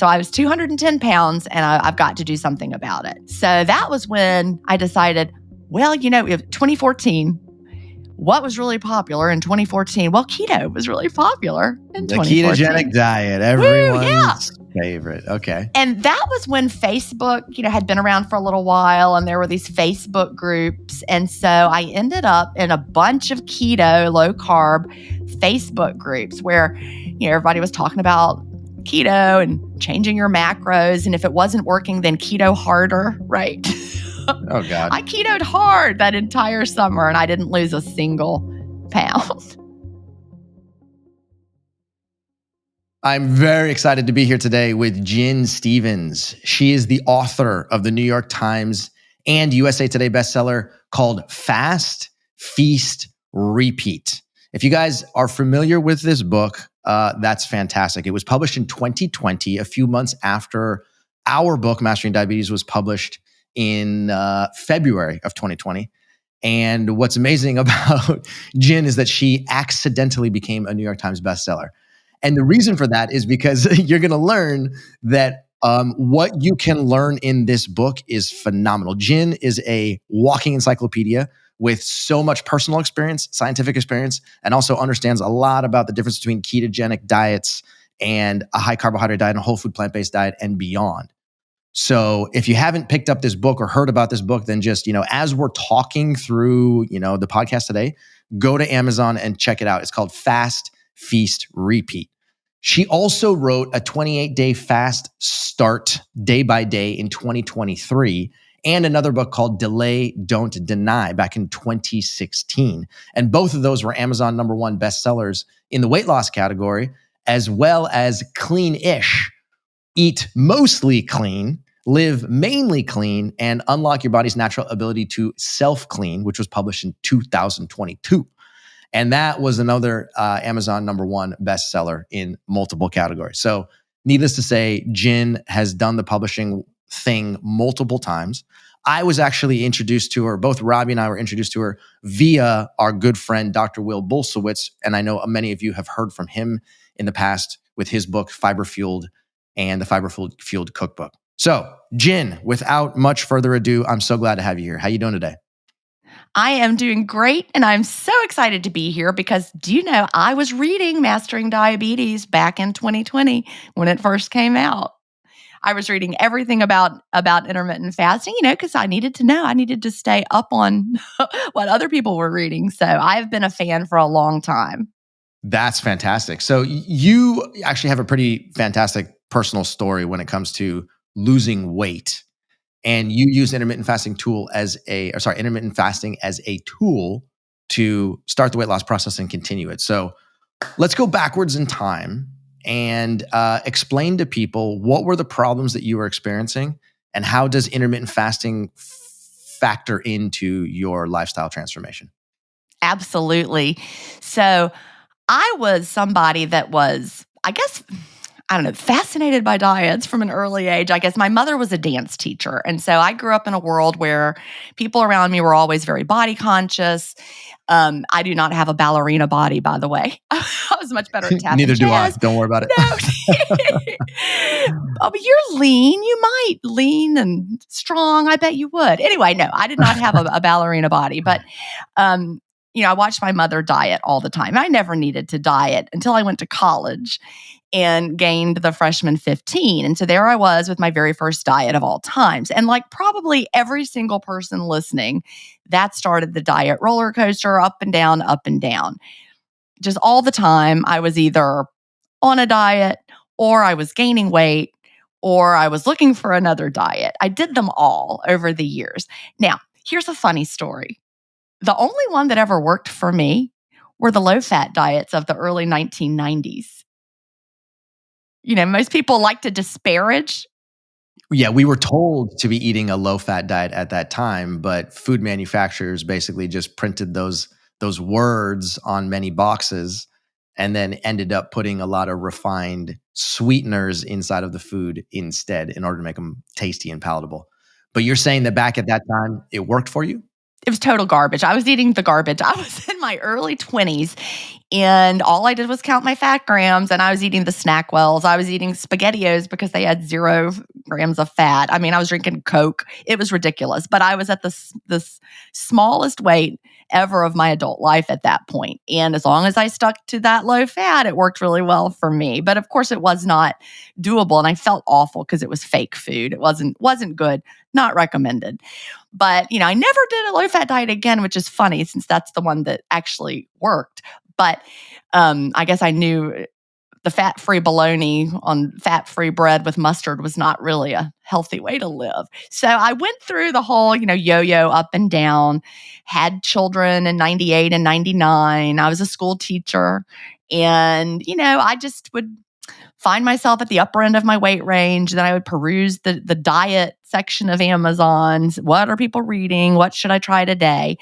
So I was 210 pounds and I've got to do something about it. So that was when I decided, well, 2014, what was really popular in 2014? Well, keto was really popular in The 2014. ketogenic diet, everyone's favorite. Okay. And that was when Facebook, had been around for a little while and there were these Facebook groups. And so I ended up in a bunch of keto, low carb Facebook groups where, everybody was talking about keto and changing your macros. And if it wasn't working, then keto harder, right? Oh, God. I ketoed hard that entire summer and I didn't lose a single pound. I'm very excited to be here today with Jyn Stevens. She is the author of the New York Times and USA Today bestseller called Fast, Feast, Repeat. If you guys are familiar with this book, that's fantastic. It was published in 2020, a few months after our book, Mastering Diabetes, was published in February of 2020. And what's amazing about Jyn is that she accidentally became a New York Times bestseller. And the reason for that is because you're going to learn that what you can learn in this book is phenomenal. Jyn is a walking encyclopedia with so much personal experience, scientific experience, and also understands a lot about the difference between ketogenic diets and a high carbohydrate diet and a whole food plant-based diet and beyond. So if you haven't picked up this book or heard about this book, then just, as we're talking through, the podcast today, go to Amazon and check it out. It's called Fast, Feast, Repeat. She also wrote a 28-day fast start day by day in 2023 and another book called Delay, Don't Deny back in 2016. And both of those were Amazon #1 bestsellers in the weight loss category, as well as Clean-ish, Eat Mostly Clean, Live Mainly Clean, and Unlock Your Body's Natural Ability to Self-Clean, which was published in 2022. And that was another Amazon #1 bestseller in multiple categories. So needless to say, Jyn has done the publishing thing multiple times. I was actually introduced to her, both Robbie and I were introduced to her via our good friend, Dr. Will Bulsiewicz. And I know many of you have heard from him in the past with his book, Fiber Fueled, and the Fiber Fueled Cookbook. So Jyn, without much further ado, I'm so glad to have you here. How you doing today? I am doing great, and I'm so excited to be here because, do you know, I was reading Mastering Diabetes back in 2020 when it first came out. I was reading everything about intermittent fasting, because I needed to know. I needed to stay up on what other people were reading. So I've been a fan for a long time. That's fantastic. So you actually have a pretty fantastic personal story when it comes to losing weight. And you use intermittent fasting as a tool to start the weight loss process and continue it. So let's go backwards in time and explain to people what were the problems that you were experiencing and how does intermittent fasting factor into your lifestyle transformation? Absolutely. So I was somebody that was, fascinated by diets from an early age. I guess my mother was a dance teacher. And so I grew up in a world where people around me were always very body conscious. I do not have a ballerina body, by the way. I was much better at tapping Neither do I. jazz. Don't worry about it. Oh, but you're lean. You might lean and strong. I bet you would. Anyway, no, I did not have a ballerina body. But I watched my mother diet all the time. I never needed to diet until I went to college and gained the freshman 15. And so there I was with my very first diet of all times. And like probably every single person listening, that started the diet roller coaster, up and down, up and down. Just all the time, I was either on a diet or I was gaining weight or I was looking for another diet. I did them all over the years. Now, here's a funny story. The only one that ever worked for me were the low-fat diets of the early 1990s. Most people like to disparage. Yeah, we were told to be eating a low-fat diet at that time, but food manufacturers basically just printed those words on many boxes and then ended up putting a lot of refined sweeteners inside of the food instead in order to make them tasty and palatable. But you're saying that back at that time, it worked for you? It was total garbage. I was eating the garbage. I was in my early 20s, and all I did was count my fat grams, and I was eating the Snackwells. I was eating SpaghettiOs because they had 0 grams of fat. I mean, I was drinking Coke. It was ridiculous, but I was at the smallest weight ever of my adult life at that point. And as long as I stuck to that low fat, it worked really well for me. But of course, it was not doable, and I felt awful because it was fake food. It wasn't good. Not recommended. But, I never did a low-fat diet again, which is funny since that's the one that actually worked. But I guess I knew the fat-free bologna on fat-free bread with mustard was not really a healthy way to live. So I went through the whole, yo-yo up and down, had children in 98 and 99. I was a school teacher. And, I just would find myself at the upper end of my weight range. Then I would peruse the diet section of Amazon's. What are people reading? What should I try today?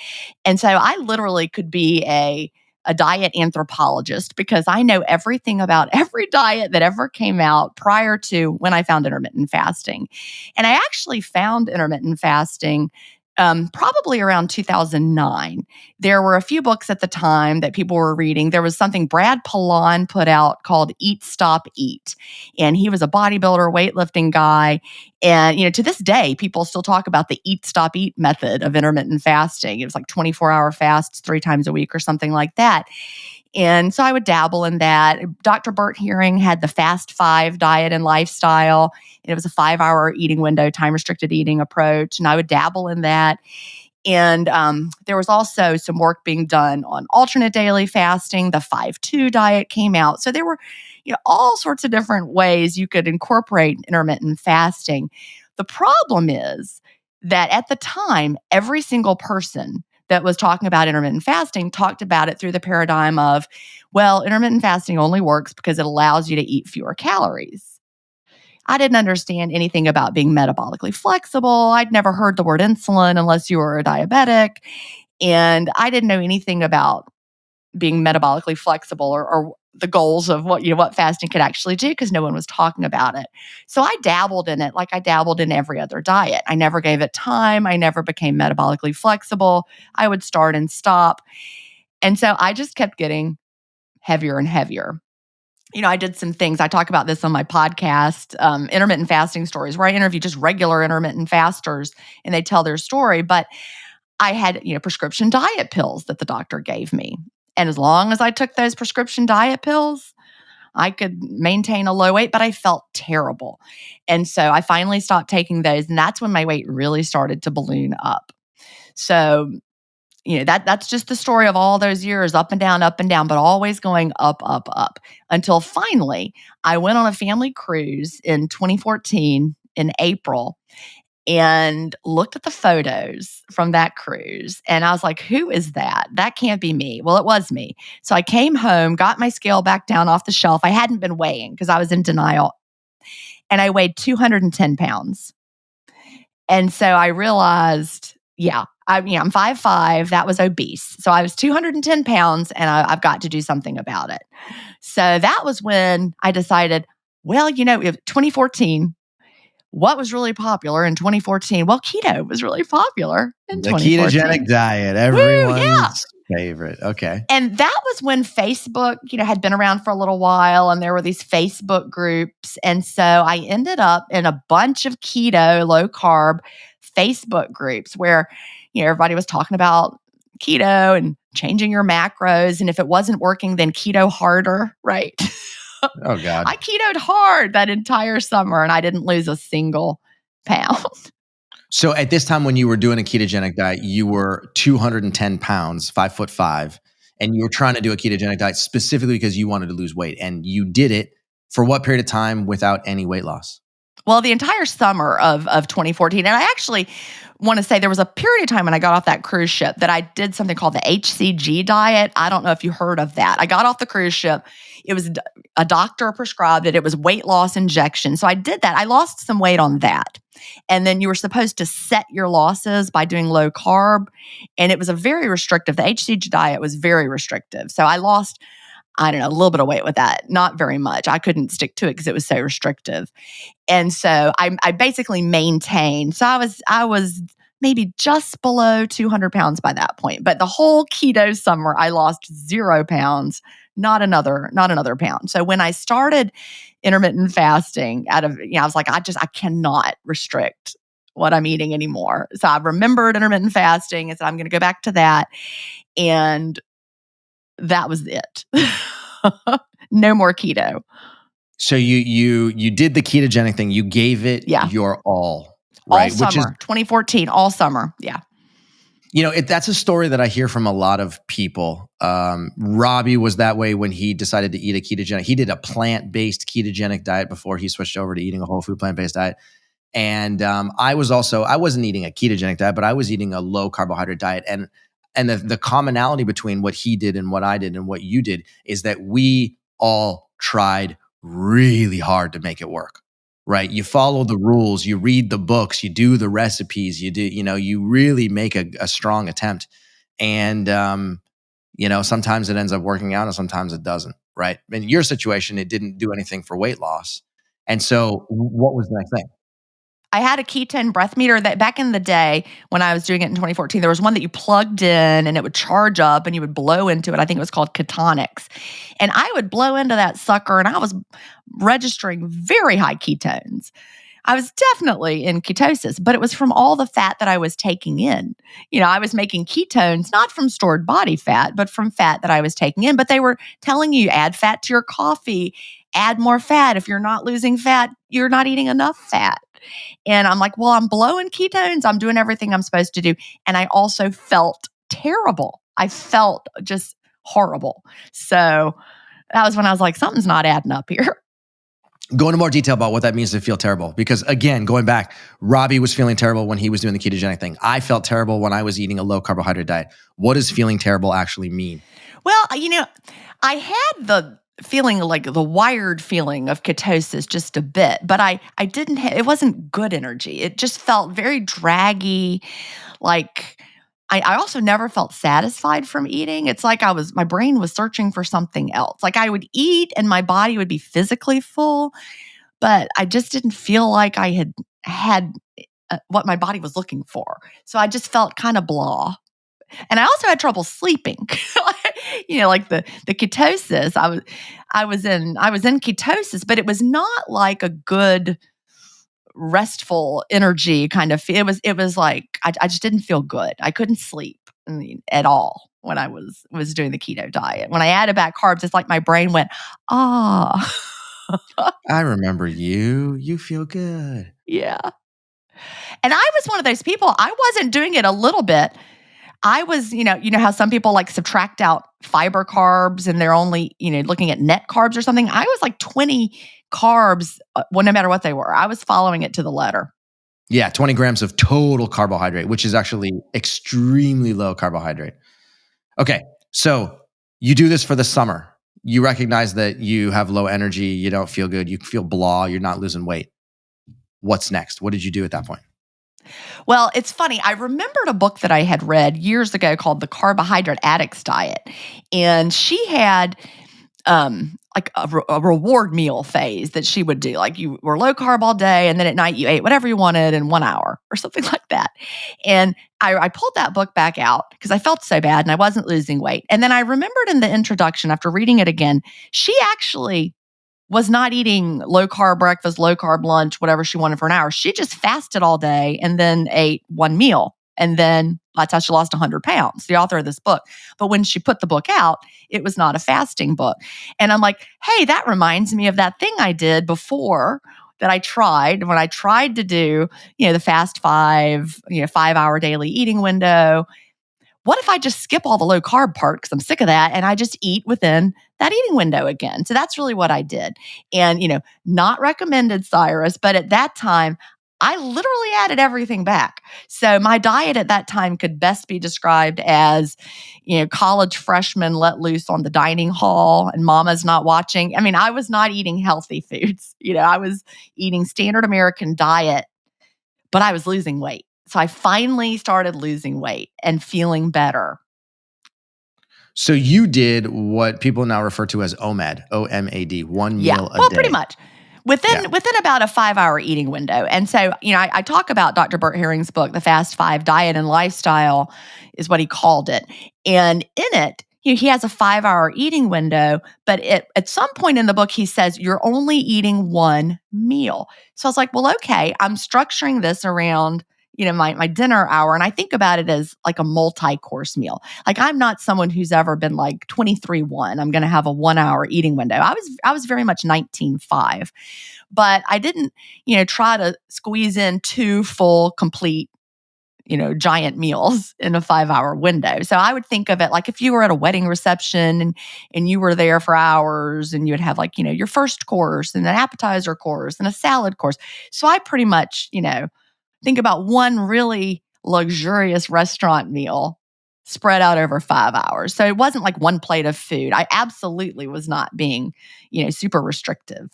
And so I literally could be a diet anthropologist because I know everything about every diet that ever came out prior to when I found intermittent fasting. And I actually found intermittent fasting probably around 2009. There were a few books at the time that people were reading. There was something Brad Pilon put out called Eat, Stop, Eat. And he was a bodybuilder, weightlifting guy. And, to this day, people still talk about the Eat, Stop, Eat method of intermittent fasting. It was like 24-hour fasts 3 times a week or something like that. And so I would dabble in that. Dr. Bert Hearing had the Fast 5 diet and lifestyle. And it was a 5-hour eating window, time-restricted eating approach. And I would dabble in that. And there was also some work being done on alternate daily fasting. The 5-2 diet came out. So there were all sorts of different ways you could incorporate intermittent fasting. The problem is that at the time, every single person that was talking about intermittent fasting talked about it through the paradigm of, well, intermittent fasting only works because it allows you to eat fewer calories. I didn't understand anything about being metabolically flexible. I'd never heard the word insulin unless you were a diabetic. And I didn't know anything about being metabolically flexible or the goals of what fasting could actually do because no one was talking about it. So I dabbled in it like I dabbled in every other diet. I never gave it time. I never became metabolically flexible. I would start and stop. And so I just kept getting heavier and heavier. I did some things. I talk about this on my podcast, Intermittent Fasting Stories, where I interview just regular intermittent fasters and they tell their story. But I had, prescription diet pills that the doctor gave me. And as long as I took those prescription diet pills, I could maintain a low weight, but I felt terrible. And so I finally stopped taking those. And that's when my weight really started to balloon up. So, that's just the story of all those years, up and down, but always going up, up, up. Until finally, I went on a family cruise in 2014 in April and looked at the photos from that cruise. And I was like, who is that? That can't be me. Well, it was me. So I came home, got my scale back down off the shelf. I hadn't been weighing because I was in denial. And I weighed 210 pounds. And so I realized, I'm 5'5". That was obese. So I was 210 pounds and I've got to do something about it. So that was when I decided, 2014, what was really popular in 2014? Well, keto was really popular in 2014. The ketogenic diet, everyone's favorite. Okay. And that was when Facebook, had been around for a little while and there were these Facebook groups. And so I ended up in a bunch of keto, low carb Facebook groups where, everybody was talking about keto and changing your macros. And if it wasn't working, then keto harder, right? Oh, God. I ketoed hard that entire summer and I didn't lose a single pound. So at this time when you were doing a ketogenic diet, you were 210 pounds, 5'5", and you were trying to do a ketogenic diet specifically because you wanted to lose weight. And you did it for what period of time without any weight loss? Well, the entire summer of 2014. And I actually want to say there was a period of time when I got off that cruise ship that I did something called the HCG diet. I don't know if you heard of that. I got off the cruise ship. It was a doctor prescribed it. It was weight loss injection. So I did that. I lost some weight on that. And then you were supposed to set your losses by doing low carb. And it was a very restrictive. The HCG diet was very restrictive. So I lost, a little bit of weight with that. Not very much. I couldn't stick to it because it was so restrictive. And so I basically maintained. So I was maybe just below 200 pounds by that point. But the whole keto summer, I lost 0 pounds, not another pound. So when I started intermittent fasting I was like, I cannot restrict what I'm eating anymore. So I remembered intermittent fasting and said, I'm going to go back to that. And that was it. No more keto. So you did the ketogenic thing. You gave it your all, right? All summer, 2014, all summer. Yeah. That's a story that I hear from a lot of people. Robbie was that way when he decided to eat a ketogenic. He did a plant-based ketogenic diet before he switched over to eating a whole food plant-based diet. And I wasn't eating a ketogenic diet, but I was eating a low carbohydrate diet. And the commonality between what he did and what I did and what you did is that we all tried really hard to make it work. Right. You follow the rules, you read the books, you do the recipes, you really make a strong attempt. And, sometimes it ends up working out and sometimes it doesn't. Right. In your situation, it didn't do anything for weight loss. And so what was the next thing? I had a ketone breath meter that back in the day when I was doing it in 2014, there was one that you plugged in and it would charge up and you would blow into it. I think it was called Ketonics. And I would blow into that sucker and I was registering very high ketones. I was definitely in ketosis, but it was from all the fat that I was taking in. I was making ketones, not from stored body fat, but from fat that I was taking in. But they were telling you, add fat to your coffee, add more fat. If you're not losing fat, you're not eating enough fat. And I'm like, well, I'm blowing ketones. I'm doing everything I'm supposed to do. And I also felt terrible. I felt just horrible. So that was when I was like, something's not adding up here. Go into more detail about what that means to feel terrible. Because again, going back, Robbie was feeling terrible when he was doing the ketogenic thing. I felt terrible when I was eating a low carbohydrate diet. What does feeling terrible actually mean? Well, I had the feeling like the wired feeling of ketosis just a bit, but I didn't it wasn't good energy. It just felt very draggy. Like I also never felt satisfied from eating. It's like my brain was searching for something else. Like I would eat and my body would be physically full, but I just didn't feel like I had what my body was looking for. So I just felt kind of blah. And I also had trouble sleeping. Like the ketosis, I was in ketosis, but it was not like a good restful energy kind of feel. It was like I just didn't feel good. I couldn't sleep at all when I was doing the keto diet. When I added back carbs, it's like my brain went, ah. I remember you. You feel good. Yeah. And I was one of those people, I wasn't doing it a little bit. I was, you know how some people like subtract out fiber carbs and they're only, looking at net carbs or something. I was like 20 carbs, no matter what they were. I was following it to the letter. Yeah, 20 grams of total carbohydrate, which is actually extremely low carbohydrate. Okay, so you do this for the summer. You recognize that you have low energy, you don't feel good, you feel blah, you're not losing weight. What's next? What did you do at that point? Well, it's funny. I remembered a book that I had read years ago called The Carbohydrate Addict's Diet. And she had like a reward meal phase that she would do. Like you were low carb all day, and then at night you ate whatever you wanted in 1 hour or something like that. And I pulled that book back out because I felt so bad and I wasn't losing weight. And then I remembered in the introduction, after reading it again, she actually was not eating low carb breakfast, low carb lunch, whatever she wanted for an hour. She just fasted all day and then ate one meal. And then that's how she lost 100 pounds, the author of this book. But when she put the book out, it was not a fasting book. And I'm like, hey, that reminds me of that thing I did before that I tried when I tried to do, the fast 5-hour daily eating window. What if I just skip all the low carb part because I'm sick of that and I just eat within that eating window again? So that's really what I did. And, not recommended, Cyrus, but at that time, I literally added everything back. So my diet at that time could best be described as, college freshmen let loose on the dining hall and mama's not watching. I mean, I was not eating healthy foods. I was eating standard American diet, but I was losing weight. So I finally started losing weight and feeling better. So you did what people now refer to as OMAD, OMAD, one meal a day. Well, pretty much. Within about a 5-hour eating window. And so, I talk about Dr. Burt Herring's book, The Fast Five Diet and Lifestyle is what he called it. And in it, he has a 5-hour eating window, but at some point in the book, he says, you're only eating one meal. So I was like, well, okay, I'm structuring this around, my dinner hour. And I think about it as like a multi-course meal. Like I'm not someone who's ever been like 23-1. I'm going to have a 1-hour eating window. I was very much 19-5, but I didn't, try to squeeze in 2 full, complete, giant meals in a 5-hour window. So I would think of it like if you were at a wedding reception and you were there for hours and you would have like, your first course and an appetizer course and a salad course. So I pretty much, think about one really luxurious restaurant meal spread out over 5 hours. So it wasn't like one plate of food. I absolutely was not being, super restrictive.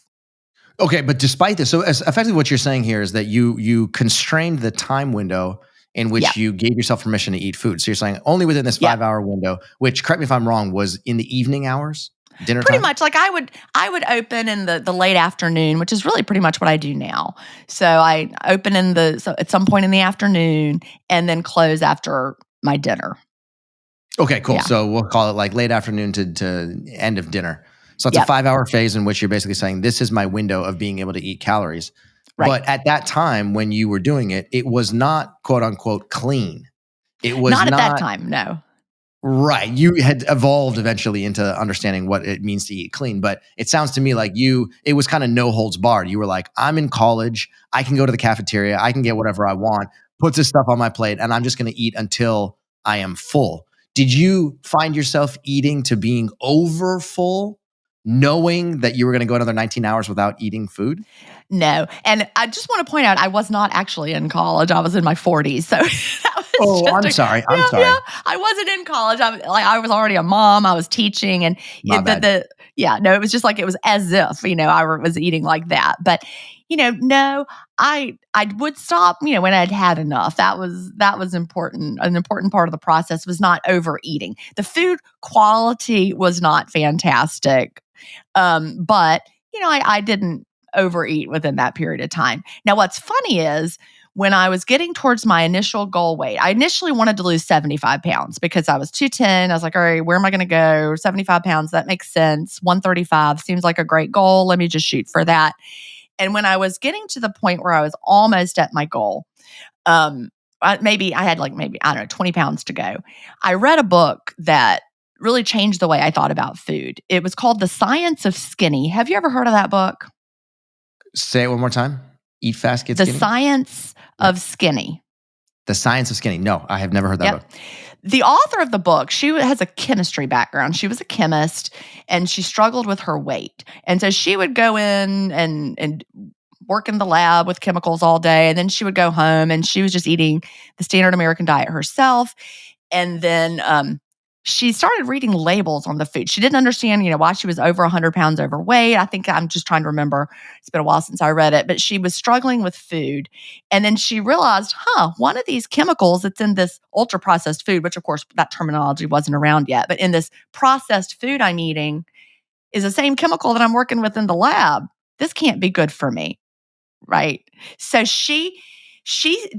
Okay, but despite this, so effectively what you're saying here is that you constrained the time window in which you gave yourself permission to eat food. So you're saying only within this 5-hour window, which, correct me if I'm wrong, was in the evening hours, dinner pretty time? much. Like I would open in the late afternoon, which is really pretty much what I do now. So I open at some point in the afternoon and then close after my dinner. Okay, cool. Yeah. So we'll call it like late afternoon to end of dinner. So it's a 5-hour phase in which you're basically saying, this is my window of being able to eat calories. Right. But at that time when you were doing it, it was not quote unquote clean. It was not at that time, no. Right. You had evolved eventually into understanding what it means to eat clean. But it sounds to me like it was kind of no holds barred. You were like, I'm in college. I can go to the cafeteria. I can get whatever I want, put this stuff on my plate, and I'm just going to eat until I am full. Did you find yourself eating to being over full, knowing that you were going to go another 19 hours without eating food? No. And I just want to point out, I was not actually in college. I was in my 40s. So that was I'm sorry. Yeah, I wasn't in college. I was already a mom. I was teaching and it was just like, it was as if, I was eating like that. But, no, I would stop, when I'd had enough. That was important. An important part of the process was not overeating. The food quality was not fantastic. But, I didn't overeat within that period of time. Now, what's funny is when I was getting towards my initial goal weight, I initially wanted to lose 75 pounds because I was 210. I was like, all right, where am I going to go? 75 pounds, that makes sense. 135 seems like a great goal. Let me just shoot for that. And when I was getting to the point where I was almost at my goal, maybe I had 20 pounds to go. I read a book that really changed the way I thought about food. It was called The Science of Skinny. Have you ever heard of that book? Say it one more time. Eat fast, get skinny. The Science of Skinny. The Science of Skinny. No, I have never heard that book. The author of the book, she has a chemistry background. She was a chemist and she struggled with her weight. And so she would go in and work in the lab with chemicals all day. And then she would go home and she was just eating the standard American diet herself. And then she started reading labels on the food. She didn't understand, why she was over 100 pounds overweight. I think I'm just trying to remember. It's been a while since I read it, but she was struggling with food. And then she realized, one of these chemicals that's in this ultra processed food, which of course that terminology wasn't around yet, but in this processed food I'm eating is the same chemical that I'm working with in the lab. This can't be good for me. Right. So she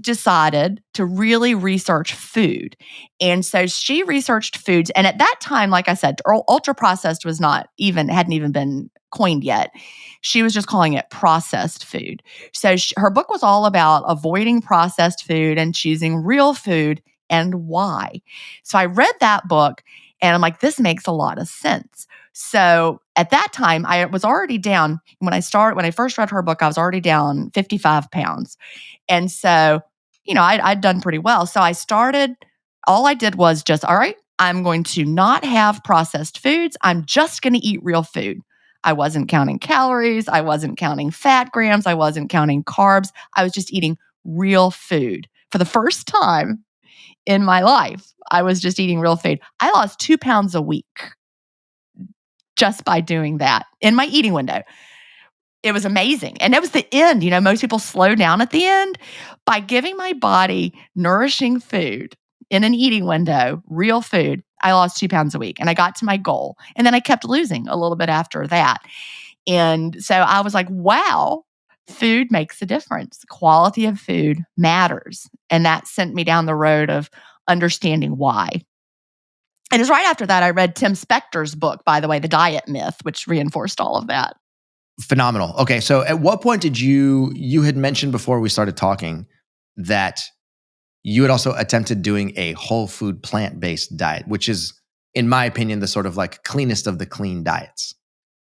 decided to really research food. And so she researched foods. And at that time, like I said, ultra processed hadn't even been coined yet. She was just calling it processed food. So her book was all about avoiding processed food and choosing real food and why. So I read that book and I'm like, this makes a lot of sense. So at that time, I was already down. When I first read her book, I was already down 55 pounds. And so, I'd done pretty well. So all I did was just, all right, I'm going to not have processed foods. I'm just going to eat real food. I wasn't counting calories. I wasn't counting fat grams. I wasn't counting carbs. I was just eating real food. For the first time in my life, I was just eating real food. I lost 2 pounds a week just by doing that in my eating window. It was amazing. And it was the end. Most people slow down at the end. By giving my body nourishing food in an eating window, real food, I lost 2 pounds a week and I got to my goal. And then I kept losing a little bit after that. And so I was like, wow, food makes a difference. The quality of food matters. And that sent me down the road of understanding why. And it's right after that I read Tim Spector's book, by the way, The Diet Myth, which reinforced all of that. Phenomenal. Okay, so at what point did you had mentioned before we started talking that you had also attempted doing a whole food plant-based diet, which is, in my opinion, the sort of like cleanest of the clean diets,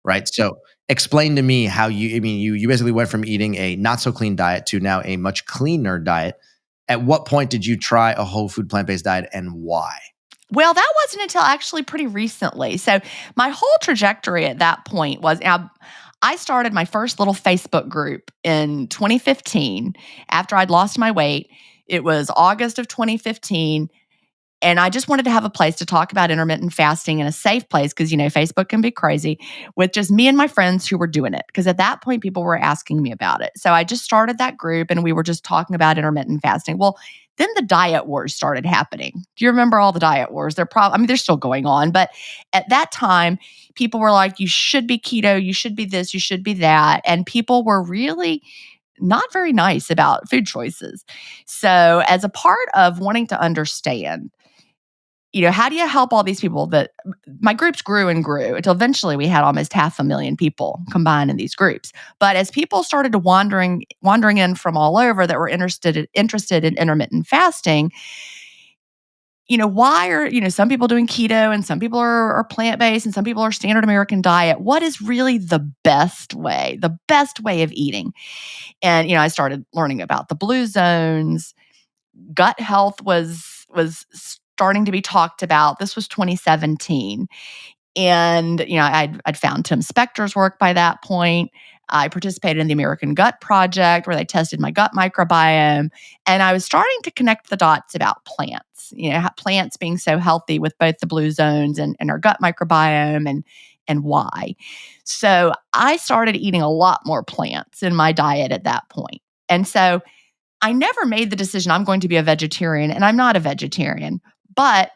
right? So explain to me how you basically went from eating a not so clean diet to now a much cleaner diet. At what point did you try a whole food plant-based diet and why? Well, that wasn't until actually pretty recently. So my whole trajectory at that point was I started my first little Facebook group in 2015 after I'd lost my weight. It was August of 2015. And I just wanted to have a place to talk about intermittent fasting in a safe place because, Facebook can be crazy with just me and my friends who were doing it. Because at that point, people were asking me about it. So I just started that group and we were just talking about intermittent fasting. Well, then the diet wars started happening. Do you remember all the diet wars? They're still going on. But at that time, people were like, you should be keto, you should be this, you should be that. And people were really not very nice about food choices. So as a part of wanting to understand, how do you help all these people that my groups grew and grew until eventually we had almost 500,000 people combined in these groups. But as people started to wandering in from all over that were interested in intermittent fasting, why are, some people doing keto and some people are plant-based and some people are standard American diet? What is really the best way of eating? And, I started learning about the blue zones. Gut health was starting to be talked about. This was 2017. And, I'd found Tim Spector's work by that point. I participated in the American Gut Project where they tested my gut microbiome. And I was starting to connect the dots about plants, plants being so healthy with both the blue zones and our gut microbiome and why. So I started eating a lot more plants in my diet at that point. And so I never made the decision I'm going to be a vegetarian, and I'm not a vegetarian. But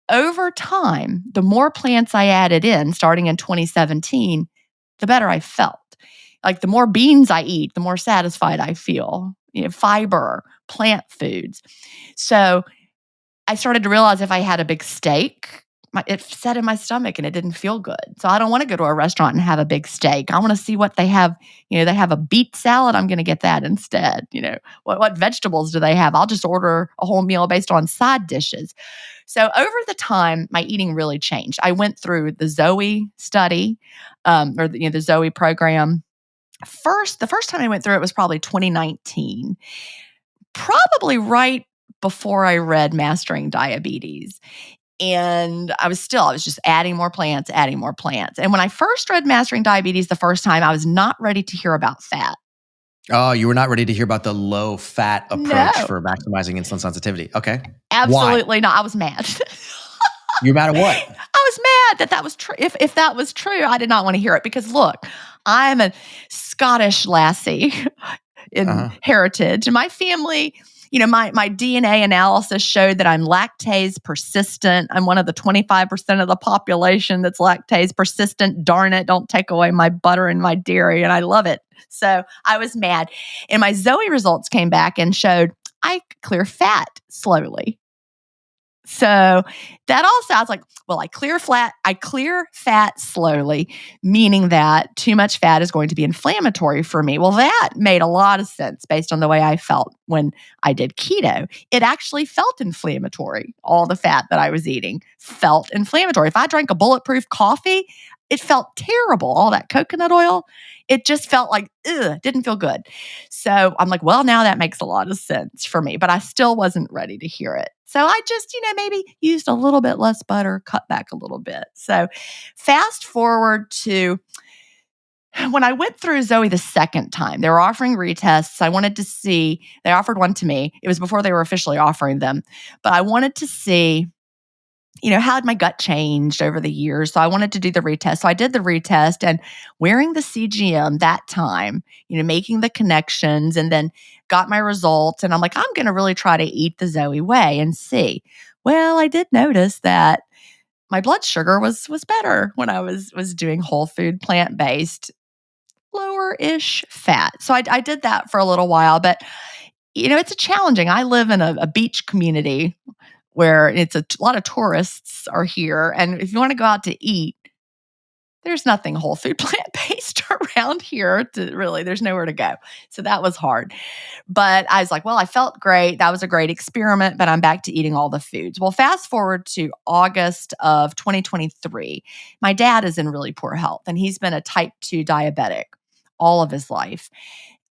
over time, the more plants I added in, starting in 2017, the better I felt. Like the more beans I eat, the more satisfied I feel. Fiber, plant foods. So I started to realize if I had a big steak, it set in my stomach and it didn't feel good. So I don't want to go to a restaurant and have a big steak. I want to see what they have. They have a beet salad. I'm going to get that instead. What vegetables do they have? I'll just order a whole meal based on side dishes. So over the time, my eating really changed. I went through the Zoe study, or the Zoe program. The first time I went through it was probably 2019, probably right before I read Mastering Diabetes. And I was just adding more plants. And when I first read Mastering Diabetes the first time, I was not ready to hear about fat. Oh, you were not ready to hear about the low fat approach No. for maximizing insulin sensitivity. Okay. Absolutely not. I was mad. You're mad at what? I was mad that was true. If that was true, I did not want to hear it because look, I'm a Scottish lassie in heritage. And my family, my DNA analysis showed that I'm lactase persistent. I'm one of the 25% of the population that's lactase persistent. Darn it, don't take away my butter and my dairy. And I love it. So I was mad. And my Zoe results came back and showed I clear fat slowly. So that all sounds like, well, I clear fat slowly, meaning that too much fat is going to be inflammatory for me. Well, that made a lot of sense based on the way I felt when I did keto. It actually felt inflammatory. All the fat that I was eating felt inflammatory. If I drank a bulletproof coffee, it felt terrible. All that coconut oil, it just felt like, didn't feel good. So I'm like, well, now that makes a lot of sense for me, but I still wasn't ready to hear it. So I just, maybe used a little bit less butter, cut back a little bit. So fast forward to when I went through Zoe the second time, they were offering retests. I wanted to see, they offered one to me. It was before they were officially offering them, but I wanted to see, how had my gut changed over the years? So I wanted to do the retest. So I did the retest and wearing the CGM that time, making the connections and then got my results. And I'm like, I'm going to really try to eat the Zoe way and see. Well, I did notice that my blood sugar was better when I was doing whole food plant-based. lower-ish fat. So I did that for a little while, but it's challenging. I live in a beach community where it's a lot of tourists are here. And if you want to go out to eat, there's nothing whole food plant-based around here there's nowhere to go. So that was hard. But I was like, well, I felt great. That was a great experiment, but I'm back to eating all the foods. Well, fast forward to August of 2023. My dad is in really poor health, and he's been a type 2 diabetic all of his life.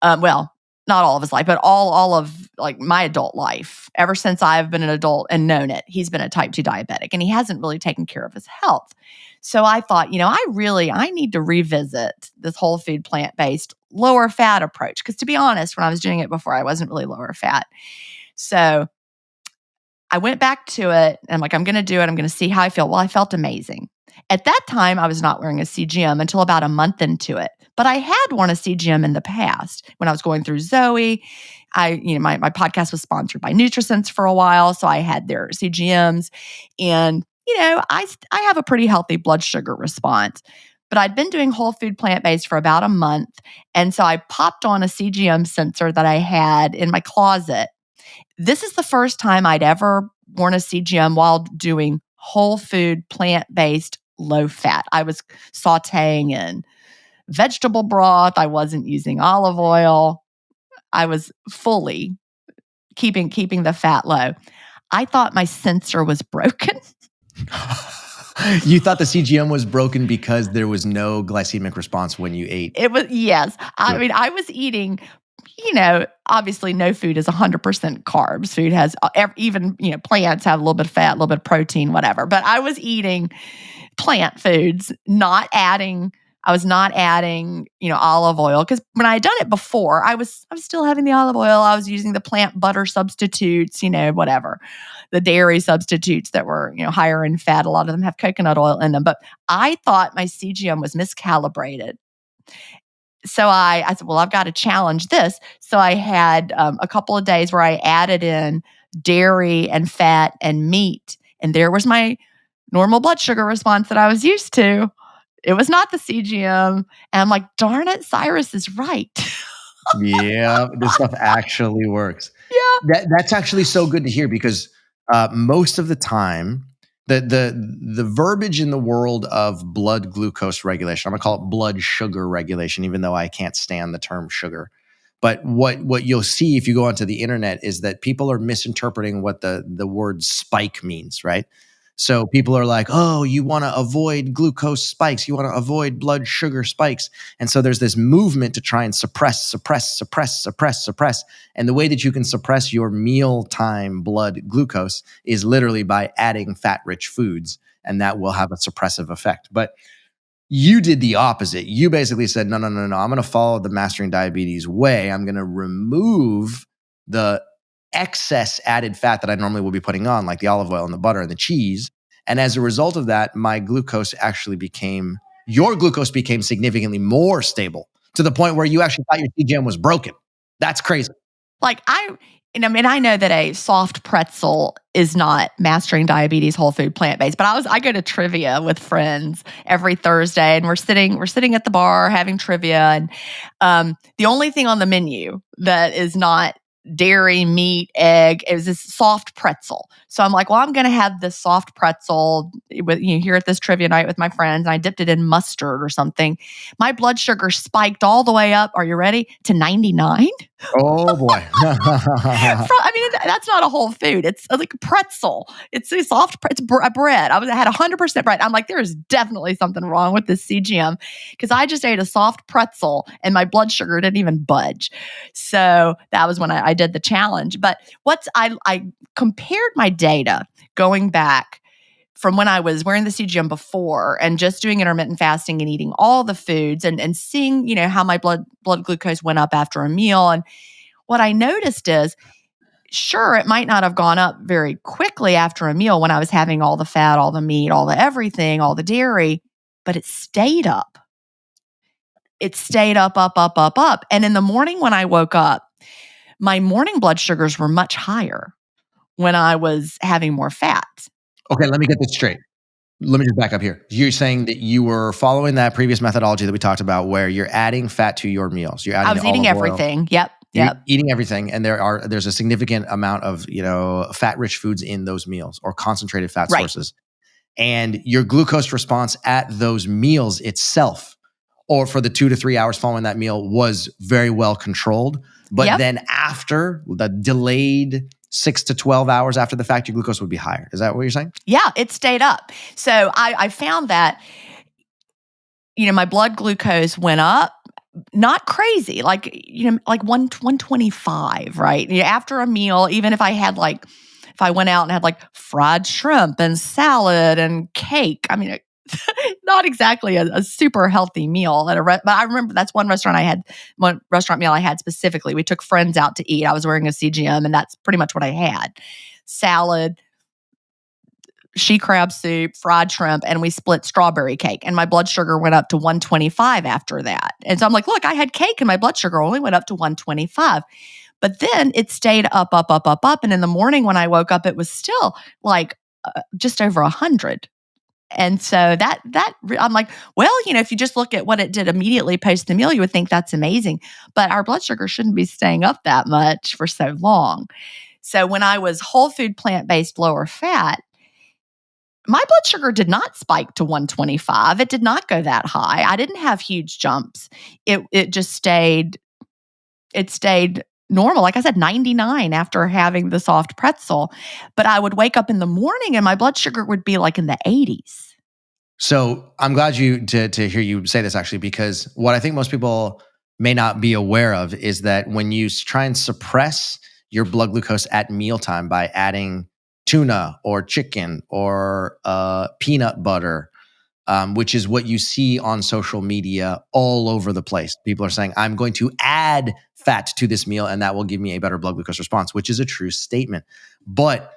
Well, not all of his life, but all of like my adult life. Ever since I've been an adult and known it, he's been a type 2 diabetic, and he hasn't really taken care of his health. So I thought, I need to revisit this whole food plant-based lower fat approach. Because to be honest, when I was doing it before, I wasn't really lower fat. So I went back to it and I'm like, I'm going to do it. I'm going to see how I feel. Well, I felt amazing. At that time, I was not wearing a CGM until about a month into it. But I had worn a CGM in the past when I was going through Zoe. My podcast was sponsored by NutriSense for a while, so I had their CGMs. And, I have a pretty healthy blood sugar response. But I'd been doing whole food plant-based for about a month. And so I popped on a CGM sensor that I had in my closet. This is the first time I'd ever worn a CGM while doing whole food plant-based low fat. I was sauteing in vegetable broth. I wasn't using olive oil. I was fully keeping the fat low. I thought my sensor was broken. You thought the CGM was broken because there was no glycemic response when you ate? It was, yes. I mean, I was eating, obviously no food is 100% carbs. Food has, even, plants have a little bit of fat, a little bit of protein, whatever. But I was eating plant foods, I was not adding, olive oil. Because when I had done it before, I was still having the olive oil. I was using the plant butter substitutes, whatever. The dairy substitutes that were, higher in fat. A lot of them have coconut oil in them. But I thought my CGM was miscalibrated. So I said, well, I've got to challenge this. So I had a couple of days where I added in dairy and fat and meat. And there was my normal blood sugar response that I was used to. It was not the CGM. And I'm like, darn it, Cyrus is right. Yeah, this stuff actually works. Yeah. That's actually so good to hear because most of the time, the verbiage in the world of blood glucose regulation, I'm gonna call it blood sugar regulation, even though I can't stand the term sugar. But what you'll see if you go onto the internet is that people are misinterpreting what the word spike means, right? So people are like, oh, you want to avoid glucose spikes. You want to avoid blood sugar spikes. And so there's this movement to try and suppress. And the way that you can suppress your mealtime blood glucose is literally by adding fat-rich foods. And that will have a suppressive effect. But you did the opposite. You basically said, no. I'm going to follow the Mastering Diabetes way. I'm going to remove the excess added fat that I normally would be putting on, like the olive oil and the butter and the cheese. And as a result of that, your glucose became significantly more stable to the point where you actually thought your CGM was broken. That's crazy. I know that a soft pretzel is not Mastering Diabetes whole food plant-based, but I go to trivia with friends every Thursday, and we're sitting at the bar having trivia, and the only thing on the menu that is not dairy, meat, egg, it was this soft pretzel. So I'm like, well, I'm going to have this soft pretzel with here at this trivia night with my friends. And I dipped it in mustard or something. My blood sugar spiked all the way up. Are you ready? To 99. Oh boy. That's not a whole food. It's like a pretzel. It's a soft bread. I had 100% bread. I'm like, there is definitely something wrong with this CGM because I just ate a soft pretzel and my blood sugar didn't even budge. So that was when I did the challenge. But I compared my data going back from when I was wearing the CGM before and just doing intermittent fasting and eating all the foods and seeing, how my blood glucose went up after a meal. And what I noticed is, sure, it might not have gone up very quickly after a meal when I was having all the fat, all the meat, all the everything, all the dairy, but it stayed up. It stayed up. And in the morning when I woke up, my morning blood sugars were much higher when I was having more fat. Okay, let me get this straight. let me just back up here. You're saying that you were following that previous methodology that we talked about where you're adding fat to your meals. You're adding I was the eating olive oil. everything. Yep. You're Yep. eating everything, and there's a significant amount of fat-rich foods in those meals or concentrated fat Right. sources. And your glucose response at those meals itself, or for the 2 to 3 hours following that meal, was very well controlled. But Yep. then after the delayed 6 to 12 hours after the fact, your glucose would be higher. Is that what you're saying? Yeah, it stayed up. So I found that, my blood glucose went up, not crazy, like 125, right? After a meal, even if I had if I went out and had fried shrimp and salad and cake, I mean, not exactly a super healthy meal but I remember that's one restaurant meal I had specifically. We took friends out to eat. I was wearing a CGM, and that's pretty much what I had: salad, she crab soup, fried shrimp, and we split strawberry cake. And my blood sugar went up to 125 after that. And so I'm like, look, I had cake and my blood sugar only went up to 125. But then it stayed up, up, up, up, up. And in the morning when I woke up, it was still just over 100. And so I'm like, well, if you just look at what it did immediately post the meal, you would think that's amazing. But our blood sugar shouldn't be staying up that much for so long. So when I was whole food, plant-based, lower fat, my blood sugar did not spike to 125. It did not go that high. I didn't have huge jumps. It just stayed normal. Like I said, 99 after having the soft pretzel. But I would wake up in the morning and my blood sugar would be in the 80s. So I'm glad to hear you say this, actually, because what I think most people may not be aware of is that when you try and suppress your blood glucose at mealtime by adding tuna or chicken or peanut butter, which is what you see on social media all over the place. People are saying, I'm going to add fat to this meal and that will give me a better blood glucose response, which is a true statement. But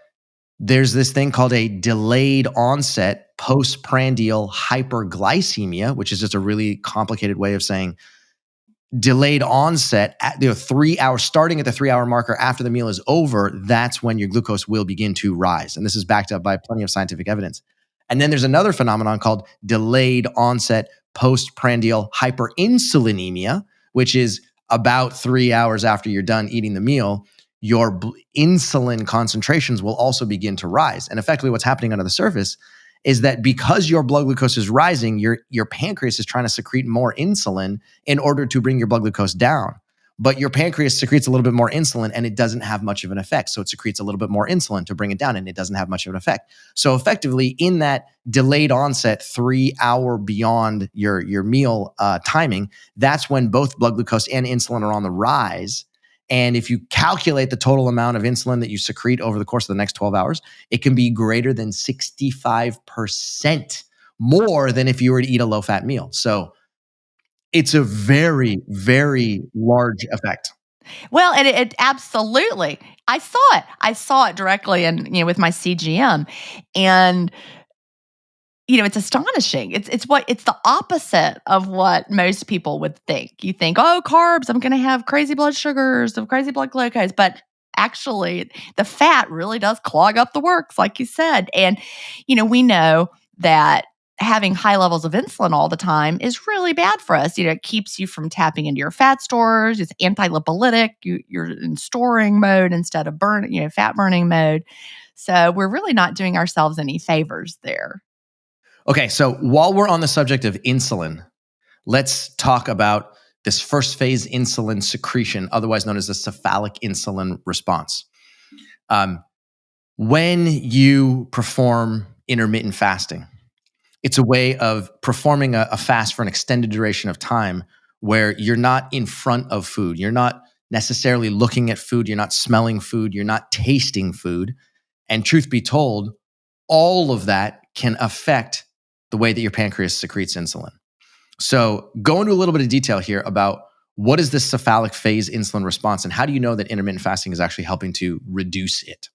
there's this thing called a delayed onset postprandial hyperglycemia, which is just a really complicated way of saying delayed onset at 3 hours, starting at the 3 hour marker after the meal is over. That's when your glucose will begin to rise. And this is backed up by plenty of scientific evidence. And then there's another phenomenon called delayed onset postprandial hyperinsulinemia, which is about 3 hours after you're done eating the meal. Your insulin concentrations will also begin to rise. And effectively what's happening under the surface is that because your blood glucose is rising, your pancreas is trying to secrete more insulin in order to bring your blood glucose down. But your pancreas secretes a little bit more insulin and it doesn't have much of an effect. So it secretes a little bit more insulin to bring it down and it doesn't have much of an effect. So effectively in that delayed onset 3 hour beyond your meal timing, that's when both blood glucose and insulin are on the rise. And if you calculate the total amount of insulin that you secrete over the course of the next 12 hours, it can be greater than 65% more than if you were to eat a low-fat meal. So it's a very, very large effect. Well, and it absolutely, I saw it directly and, with my CGM, and, it's astonishing. It's the opposite of what most people would think. You think, oh, carbs, I'm going to have crazy blood sugars, crazy blood glucose, but actually the fat really does clog up the works, like you said. And, we know that having high levels of insulin all the time is really bad for us. It keeps you from tapping into your fat stores. It's anti-lipolytic. You're in storing mode instead of fat burning mode. So we're really not doing ourselves any favors there. Okay, so while we're on the subject of insulin, let's talk about this first phase insulin secretion, otherwise known as the cephalic insulin response. When you perform intermittent fasting, it's a way of performing a fast for an extended duration of time where you're not in front of food. You're not necessarily looking at food. You're not smelling food. You're not tasting food. And truth be told, all of that can affect the way that your pancreas secretes insulin. So go into a little bit of detail here about what is this cephalic phase insulin response and how do you know that intermittent fasting is actually helping to reduce it?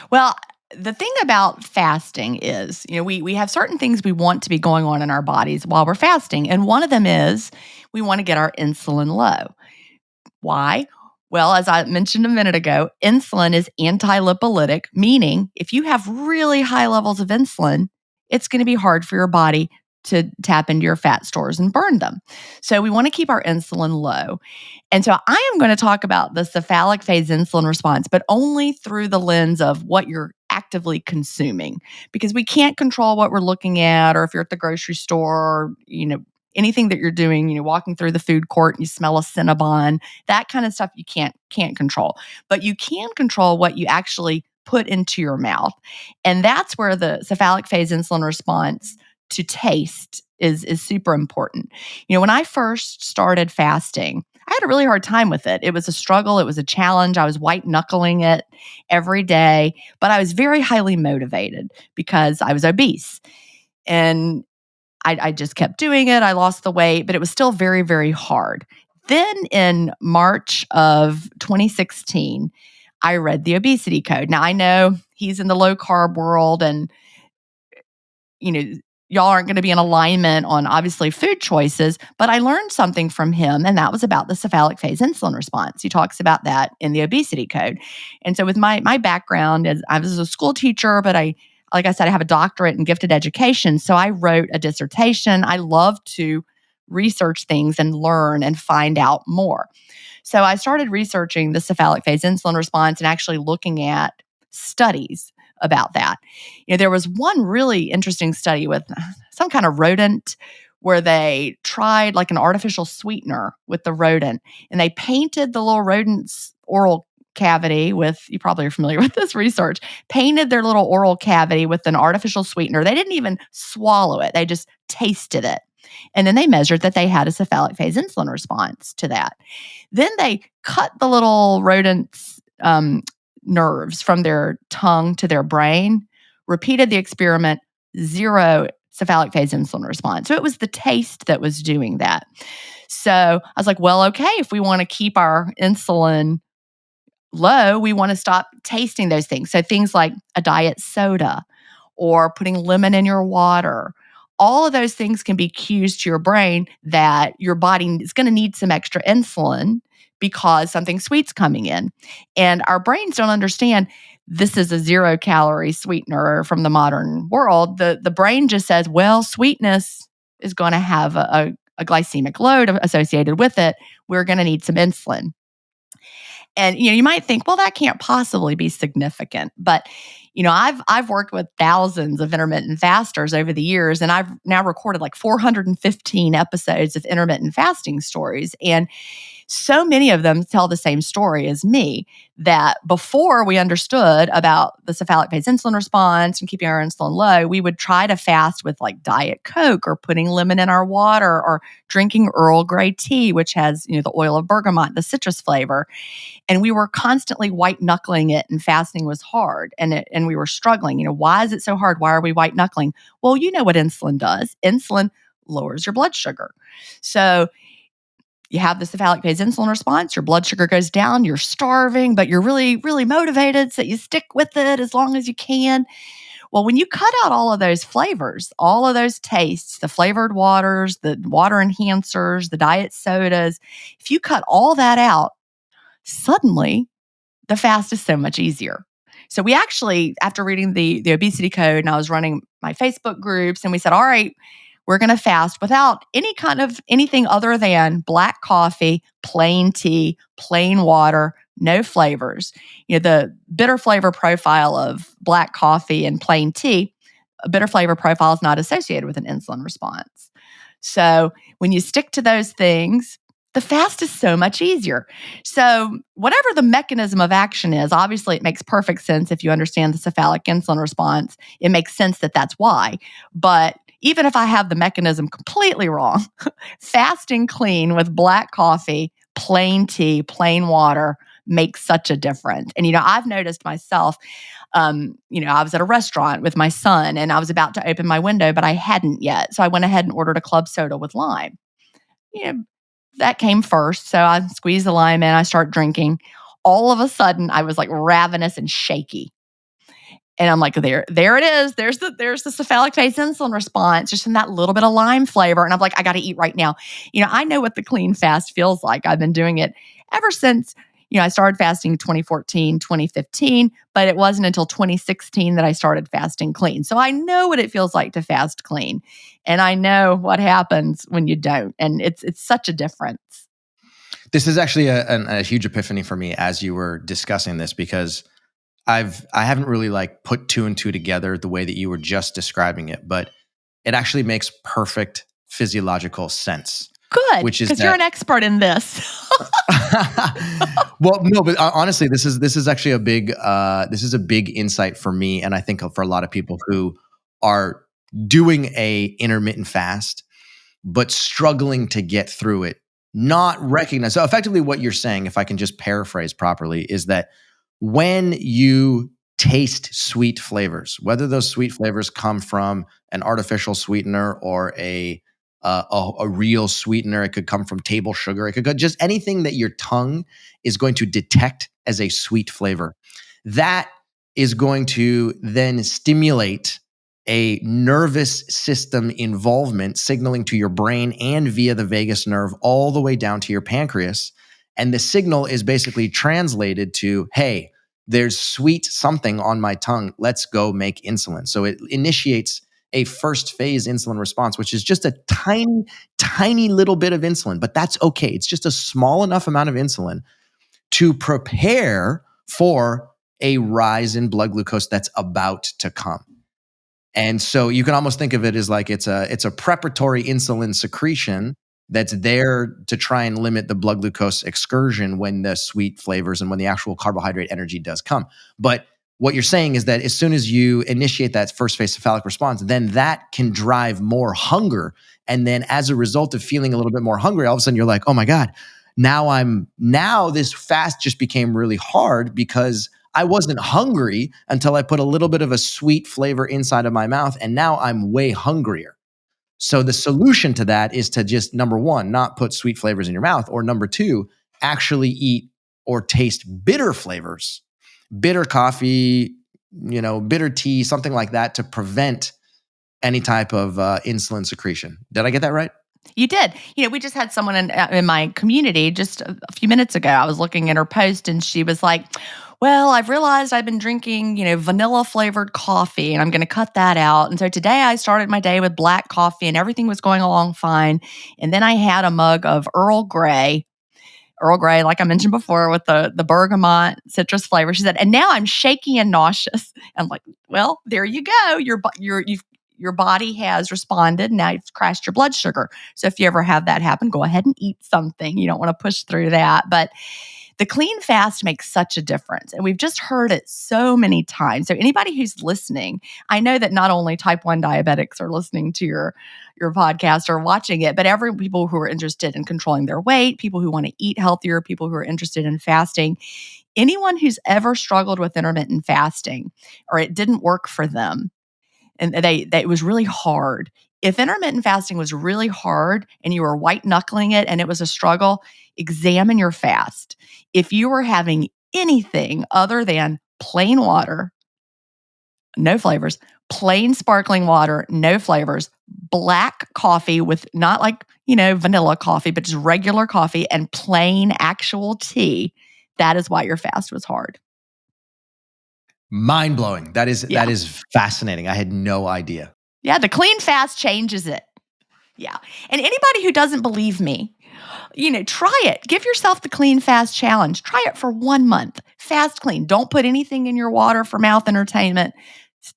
Well, the thing about fasting is, we have certain things we want to be going on in our bodies while we're fasting. And one of them is we want to get our insulin low. Why? Well, as I mentioned a minute ago, insulin is anti-lipolytic, meaning if you have really high levels of insulin, it's going to be hard for your body to tap into your fat stores and burn them. So we want to keep our insulin low. And so I am going to talk about the cephalic phase insulin response, but only through the lens of what you're actively consuming, because we can't control what we're looking at, or if you're at the grocery store, or, anything that you're doing, walking through the food court and you smell a Cinnabon, that kind of stuff you can't control. But you can control what you actually put into your mouth. And that's where the cephalic phase insulin response to taste is super important. When I first started fasting, I had a really hard time with it. It was a struggle. It was a challenge. I was white knuckling it every day, but I was very highly motivated because I was obese. And I just kept doing it. I lost the weight, but it was still very, very hard. Then in March of 2016, I read the obesity code. Now I know he's in the low carb world, and y'all aren't going to be in alignment on obviously food choices, but I learned something from him, and that was about the cephalic phase insulin response. He talks about that in the obesity code. And so with my background, as I was a school teacher, but like I said, I have a doctorate in gifted education. So I wrote a dissertation. I love to research things and learn and find out more. So I started researching the cephalic phase insulin response and actually looking at studies about that. There was one really interesting study with some kind of rodent where they tried like an artificial sweetener with the rodent, and they painted the little rodent's oral cavity with, you probably are familiar with this research, painted their little oral cavity with an artificial sweetener. They didn't even swallow it. They just tasted it. And then they measured that they had a cephalic phase insulin response to that. Then they cut the little rodent's nerves from their tongue to their brain, repeated the experiment, 0 cephalic phase insulin response. So it was the taste that was doing that. So I was like, well, okay, if we want to keep our insulin low, we want to stop tasting those things. So things like a diet soda or putting lemon in your water, all of those things can be cues to your brain that your body is going to need some extra insulin because something sweet's coming in. And our brains don't understand this is a 0-calorie sweetener from the modern world. The brain just says, well, sweetness is going to have a glycemic load associated with it. We're going to need some insulin. And you might think, well, that can't possibly be significant. But I've worked with thousands of intermittent fasters over the years, and I've now recorded like 415 episodes of intermittent fasting stories. And so many of them tell the same story as me, that before we understood about the cephalic phase insulin response and keeping our insulin low, we would try to fast with like Diet Coke or putting lemon in our water or drinking Earl Grey tea, which has, the oil of bergamot, the citrus flavor. And we were constantly white knuckling it, and fasting was hard. And we were struggling. Why is it so hard? Why are we white knuckling? Well, you know what insulin does. Insulin lowers your blood sugar. So you have the cephalic phase insulin response, your blood sugar goes down, you're starving, but you're really, really motivated. So you stick with it as long as you can. Well, when you cut out all of those flavors, all of those tastes, the flavored waters, the water enhancers, the diet sodas, if you cut all that out, suddenly the fast is so much easier. So we actually, after reading the obesity code, and I was running my Facebook groups, and we said, all right, we're going to fast without any kind of anything other than black coffee, plain tea, plain water, no flavors. The bitter flavor profile of black coffee and plain tea, a bitter flavor profile is not associated with an insulin response. So when you stick to those things, the fast is so much easier. So whatever the mechanism of action is, obviously it makes perfect sense if you understand the cephalic insulin response. It makes sense that that's why. But even if I have the mechanism completely wrong, fasting clean with black coffee, plain tea, plain water makes such a difference. And, I've noticed myself, I was at a restaurant with my son, and I was about to open my window, but I hadn't yet. So I went ahead and ordered a club soda with lime. That came first. So I squeezed the lime in, I start drinking. All of a sudden, I was like ravenous and shaky. And I'm like, there it is. There's the cephalic phase insulin response, just in that little bit of lime flavor. And I'm like, I got to eat right now. I know what the clean fast feels like. I've been doing it ever since, I started fasting 2014, 2015, but it wasn't until 2016 that I started fasting clean. So I know what it feels like to fast clean. And I know what happens when you don't. And it's such a difference. This is actually a huge epiphany for me as you were discussing this, because I haven't really like put two and two together the way that you were just describing it, but it actually makes perfect physiological sense. Good, which is because you're an expert in this. Well, no, but honestly, this is actually a big insight for me, and I think for a lot of people who are doing a intermittent fast but struggling to get through it, not recognize. So effectively, what you're saying, if I can just paraphrase properly, is that when you taste sweet flavors, whether those sweet flavors come from an artificial sweetener or a real sweetener, it could come from table sugar, it could go just anything that your tongue is going to detect as a sweet flavor. That is going to then stimulate a nervous system involvement signaling to your brain and via the vagus nerve all the way down to your pancreas. And the signal is basically translated to, hey, there's sweet something on my tongue. Let's go make insulin. So it initiates a first phase insulin response, which is just a tiny, tiny little bit of insulin, but that's okay. It's just a small enough amount of insulin to prepare for a rise in blood glucose that's about to come. And so you can almost think of it as like it's a preparatory insulin secretion that's there to try and limit the blood glucose excursion when the sweet flavors and when the actual carbohydrate energy does come. But what you're saying is that as soon as you initiate that first phase cephalic response, then that can drive more hunger. And then as a result of feeling a little bit more hungry, all of a sudden you're like, oh my God, now this fast just became really hard because I wasn't hungry until I put a little bit of a sweet flavor inside of my mouth, and now I'm way hungrier. So the solution to that is to just, number one, not put sweet flavors in your mouth, or number two, actually eat or taste bitter flavors, bitter coffee, bitter tea, something like that, to prevent any type of insulin secretion. Did I get that right? You did. We just had someone in my community just a few minutes ago. I was looking at her post and she was like, well, I've realized I've been drinking, vanilla flavored coffee and I'm going to cut that out. And so today I started my day with black coffee and everything was going along fine. And then I had a mug of Earl Grey, like I mentioned before, with the bergamot citrus flavor. She said, and now I'm shaky and nauseous. I'm like, well, there you go. Your body has responded. Now you've crashed your blood sugar. So if you ever have that happen, go ahead and eat something. You don't want to push through that. But the clean fast makes such a difference. And we've just heard it so many times. So anybody who's listening, I know that not only type 1 diabetics are listening to your podcast or watching it, but every people who are interested in controlling their weight, people who want to eat healthier, people who are interested in fasting, anyone who's ever struggled with intermittent fasting or it didn't work for them, and it was really hard. If intermittent fasting was really hard and you were white knuckling it and it was a struggle, examine your fast. If you were having anything other than plain water, no flavors, plain sparkling water, no flavors, black coffee with not like, vanilla coffee, but just regular coffee and plain actual tea, that is why your fast was hard. Mind blowing. That is fascinating. I had no idea. Yeah, the clean fast changes it. Yeah. And anybody who doesn't believe me, try it. Give yourself the clean fast challenge. Try it for 1 month. Fast clean. Don't put anything in your water for mouth entertainment.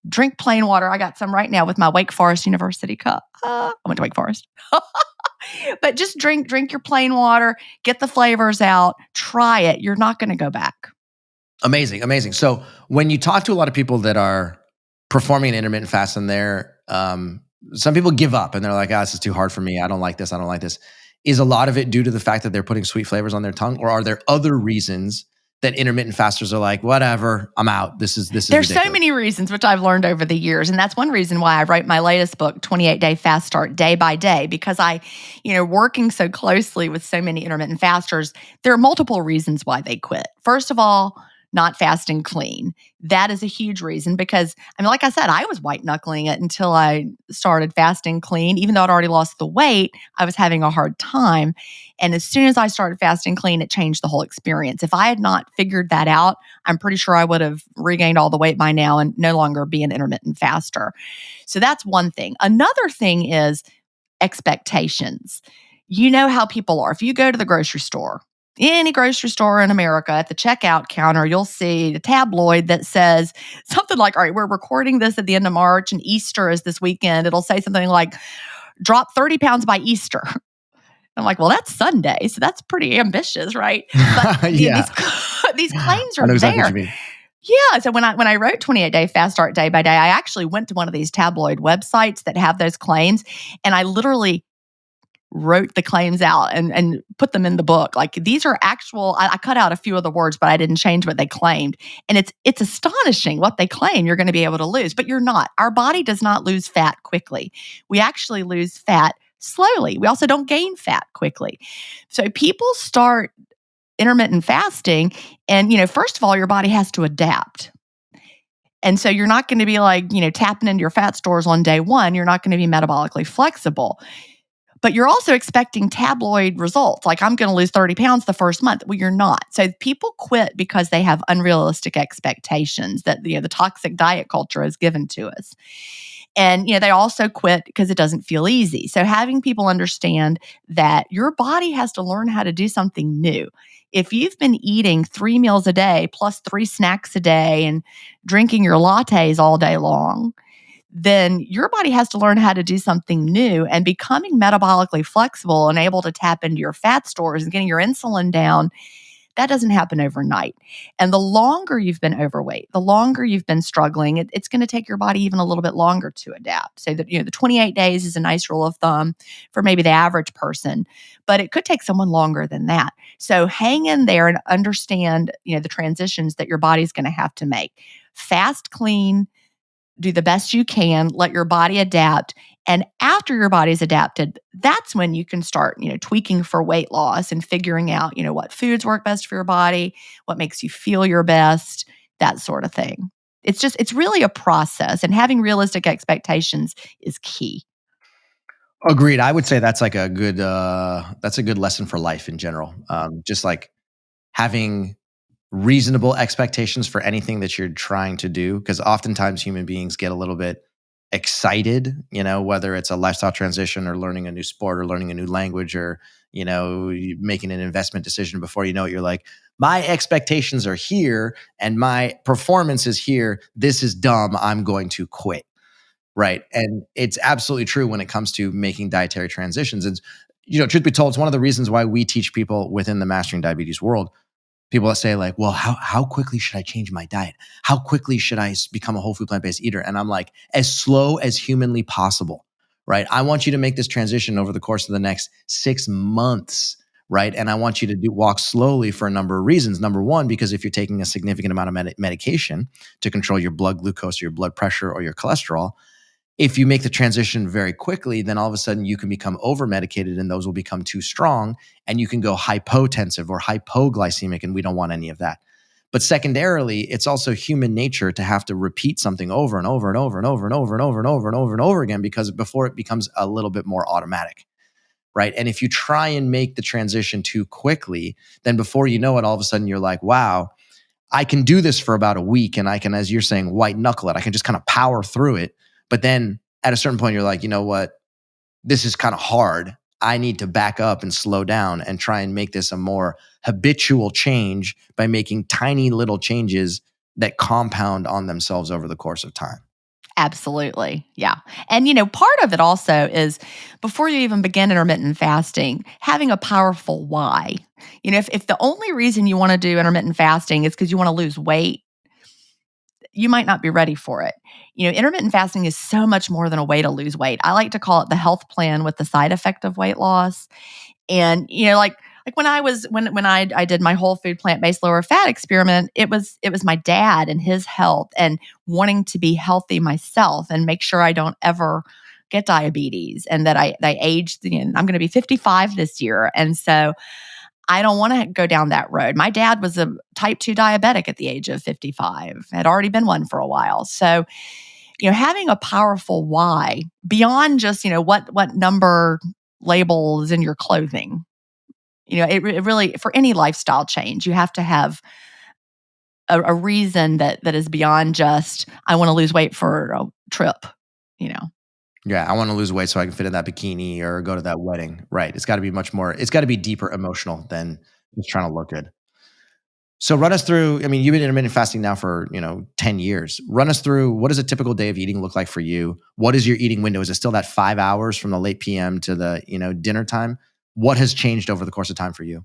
Drink plain water. I got some right now with my Wake Forest University cup. I went to Wake Forest. But just drink your plain water. Get the flavors out. Try it. You're not going to go back. Amazing. So when you talk to a lot of people that are performing an intermittent fast and some people give up and they're like, this is too hard for me. I don't like this. Is a lot of it due to the fact that they're putting sweet flavors on their tongue? Or are there other reasons that intermittent fasters are like, whatever, I'm out. This is There's ridiculous. So many reasons, which I've learned over the years. And that's one reason why I wrote my latest book, 28-Day Fast Start, Day by Day, because working so closely with so many intermittent fasters, there are multiple reasons why they quit. First of all, not fasting clean. That is a huge reason because, I mean, like I said, I was white knuckling it until I started fasting clean. Even though I'd already lost the weight, I was having a hard time. And as soon as I started fasting clean, it changed the whole experience. If I had not figured that out, I'm pretty sure I would have regained all the weight by now and no longer be an intermittent faster. So that's one thing. Another thing is expectations. You know how people are. If you go to the grocery store, any grocery store in America, at the checkout counter, you'll see a tabloid that says something like, all right, we're recording this at the end of March and Easter is this weekend. It'll say something like, drop 30 pounds by Easter. I'm like, well, that's Sunday, so that's pretty ambitious, right? But Yeah. these claims I are know exactly what there. you mean. Yeah. So when I wrote 28-day fast start day by day, I actually went to one of these tabloid websites that have those claims, and I literally wrote the claims out and put them in the book. Like these are actual, I cut out a few of the words, but I didn't change what they claimed. And it's astonishing what they claim you're going to be able to lose, but you're not. Our body does not lose fat quickly. We actually lose fat slowly. We also don't gain fat quickly. So people start intermittent fasting and, first of all, your body has to adapt. And so you're not going to be like, tapping into your fat stores on day one. You're not going to be metabolically flexible. But you're also expecting tabloid results, like I'm going to lose 30 pounds the first month. Well, you're not. So people quit because they have unrealistic expectations that the toxic diet culture has given to us. And they also quit because it doesn't feel easy. So having people understand that your body has to learn how to do something new. If you've been eating 3 meals a day plus 3 snacks a day and drinking your lattes all day long, then your body has to learn how to do something new, and becoming metabolically flexible and able to tap into your fat stores and getting your insulin down, that doesn't happen overnight. And the longer you've been overweight, the longer you've been struggling, it's going to take your body even a little bit longer to adapt. So that, the 28 days is a nice rule of thumb for maybe the average person, but it could take someone longer than that. So hang in there and understand, the transitions that your body's going to have to make. Fast, clean, do the best you can, let your body adapt. And after your body's adapted, that's when you can start, tweaking for weight loss and figuring out, what foods work best for your body, what makes you feel your best, that sort of thing. It's really a process, and having realistic expectations is key. Agreed. I would say that's like that's a good lesson for life in general. Just like having reasonable expectations for anything that you're trying to do, because oftentimes human beings get a little bit excited, whether it's a lifestyle transition or learning a new sport or learning a new language or, making an investment decision. Before you know it, you're like, my expectations are here and my performance is here. This is dumb. I'm going to quit. Right. And it's absolutely true when it comes to making dietary transitions. And, truth be told, it's one of the reasons why we teach people within the Mastering Diabetes world. People that say like, well, how quickly should I change my diet? How quickly should I become a whole food plant-based eater? And I'm like, as slow as humanly possible, right? I want you to make this transition over the course of the next 6 months, right? And I want you to walk slowly for a number of reasons. Number one, because if you're taking a significant amount of medication to control your blood glucose or your blood pressure or your cholesterol, if you make the transition very quickly, then all of a sudden you can become over-medicated and those will become too strong and you can go hypotensive or hypoglycemic, and we don't want any of that. But secondarily, it's also human nature to have to repeat something over and over and over and over and over and over and over and over and over again, because before it becomes a little bit more automatic, right? And if you try and make the transition too quickly, then before you know it, all of a sudden you're like, wow, I can do this for about a week and I can, as you're saying, white knuckle it. I can just kind of power through it. But then at a certain point, you're like, you know what? This is kind of hard. I need to back up and slow down and try and make this a more habitual change by making tiny little changes that compound on themselves over the course of time. Absolutely. Yeah. And, part of it also is before you even begin intermittent fasting, having a powerful why. If the only reason you want to do intermittent fasting is because you want to lose weight, you might not be ready for it. Intermittent fasting is so much more than a way to lose weight. I like to call it the health plan with the side effect of weight loss. And, like when I did my whole food plant-based lower fat experiment, it was my dad and his health and wanting to be healthy myself and make sure I don't ever get diabetes and that I aged, I'm going to be 55 this year. And so I don't want to go down that road. My dad was a type 2 diabetic at the age of 55, had already been one for a while. So, having a powerful why beyond just, what number label is in your clothing. It really, for any lifestyle change, you have to have a reason that is beyond just, I want to lose weight for a trip, you know. Yeah, I want to lose weight so I can fit in that bikini or go to that wedding. Right. It's got to be much more, it's got to be deeper emotional than just trying to look good. So run us through, I mean, you've been intermittent fasting now for, 10 years. Run us through, what does a typical day of eating look like for you? What is your eating window? Is it still that 5 hours from the late PM to the, dinner time? What has changed over the course of time for you?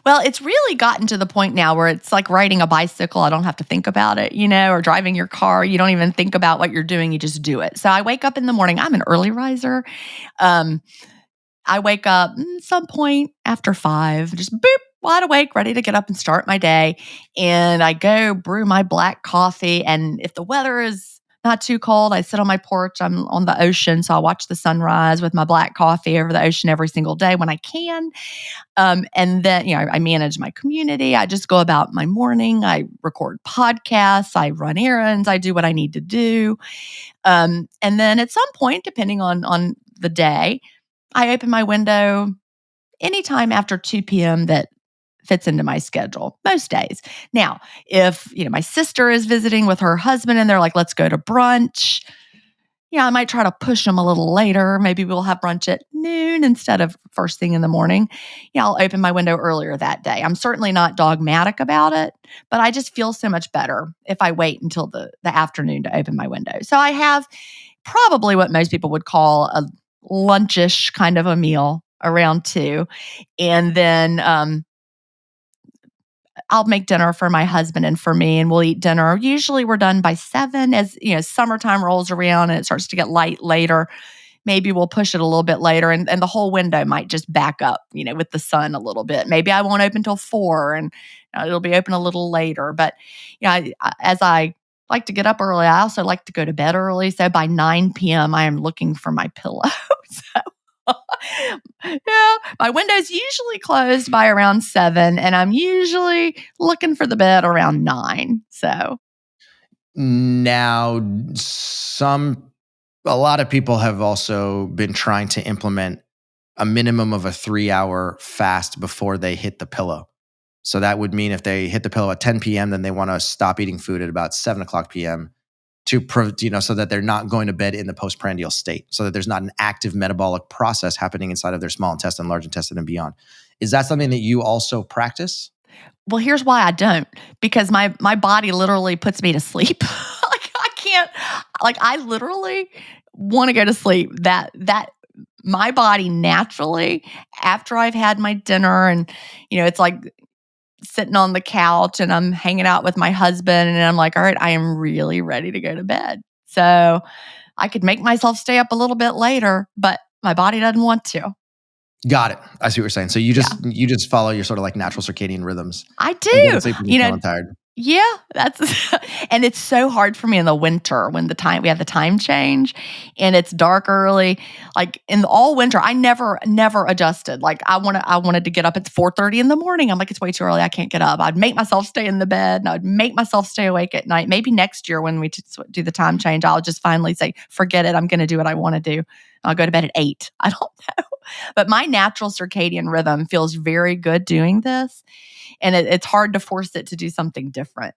Well, it's really gotten to the point now where it's like riding a bicycle. I don't have to think about it, or driving your car. You don't even think about what you're doing. You just do it. So I wake up in the morning. I'm an early riser. Um, I wake up some point after 5, just boop, wide awake, ready to get up and start my day. And I go brew my black coffee. And if the weather is not too cold, I sit on my porch. I'm on the ocean. So I watch the sunrise with my black coffee over the ocean every single day when I can. And then, I manage my community. I just go about my morning. I record podcasts. I run errands. I do what I need to do. And then at some point, depending on the day, I open my window anytime after 2 p.m. that fits into my schedule most days. Now, if, my sister is visiting with her husband and they're like, let's go to brunch. I might try to push them a little later. Maybe we'll have brunch at noon instead of first thing in the morning. I'll open my window earlier that day. I'm certainly not dogmatic about it, but I just feel so much better if I wait until the afternoon to open my window. So I have probably what most people would call a lunchish kind of a meal around 2. And then I'll make dinner for my husband and for me, and we'll eat dinner. Usually we're done by 7. As summertime rolls around and it starts to get light later. Maybe we'll push it a little bit later, and the whole window might just back up, with the sun a little bit. Maybe I won't open till 4, and it'll be open a little later. But as I like to get up early, I also like to go to bed early. So by 9 p.m., I am looking for my pillow. So yeah, my window's usually closed by around 7, and I'm usually looking for the bed around 9. So Now, a lot of people have also been trying to implement a minimum of a 3-hour fast before they hit the pillow. So that would mean if they hit the pillow at 10 p.m., then they want to stop eating food at about 7 o'clock p.m. so that they're not going to bed in the postprandial state, so that there's not an active metabolic process happening inside of their small intestine, large intestine, and beyond. Is that something that you also practice? well, here's why I don't, because my body literally puts me to sleep. Like I can't, like I literally want to go to sleep. That my body naturally, after I've had my dinner, and it's like sitting on the couch and I'm hanging out with my husband, and I'm like, all right, I am really ready to go to bed. So I could make myself stay up a little bit later, but my body doesn't want to. Got it. I see what you're saying. So you Yeah, just follow your sort of like natural circadian rhythms I and go to do. sleep when You you're know, feeling tired. Yeah, that's and it's so hard for me in the winter when we have the time change and it's dark early. Like in all winter, I never adjusted. Like I wanted to get up at 4:30 in the morning. I'm like, it's way too early. I can't get up. I'd make myself stay in the bed, and I'd make myself stay awake at night. Maybe next year when we do the time change, I'll just finally say, forget it. I'm going to do what I want to do. I'll go to bed at 8. I don't know. But my natural circadian rhythm feels very good doing this. And it's hard to force it to do something different.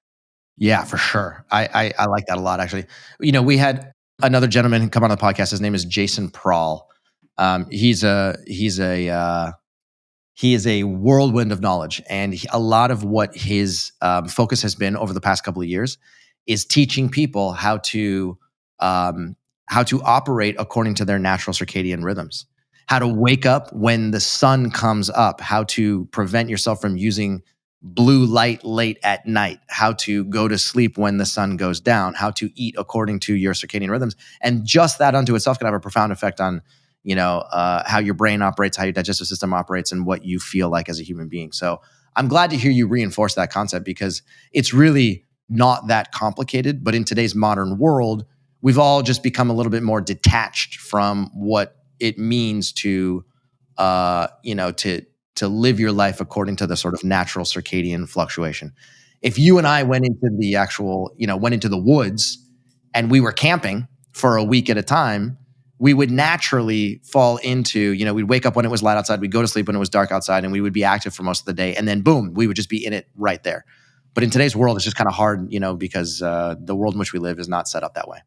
Yeah, for sure. I like that a lot, actually. We had another gentleman come on the podcast. His name is Jason Prawl. He is a whirlwind of knowledge, and a lot of what his focus has been over the past couple of years is teaching people how to operate according to their natural circadian rhythms, how to wake up when the sun comes up, how to prevent yourself from using blue light late at night, how to go to sleep when the sun goes down, how to eat according to your circadian rhythms. And just that unto itself can have a profound effect on how your brain operates, how your digestive system operates, and what you feel like as a human being. So I'm glad to hear you reinforce that concept, because it's really not that complicated. But in today's modern world, we've all just become a little bit more detached from what it means to live your life according to the sort of natural circadian fluctuation. If you and I went into the actual, went into the woods and we were camping for a week at a time, we would naturally fall into, we'd wake up when it was light outside, we'd go to sleep when it was dark outside, and we would be active for most of the day. And then boom, we would just be in it right there. But in today's world, it's just kind of hard, because the world in which we live is not set up that way.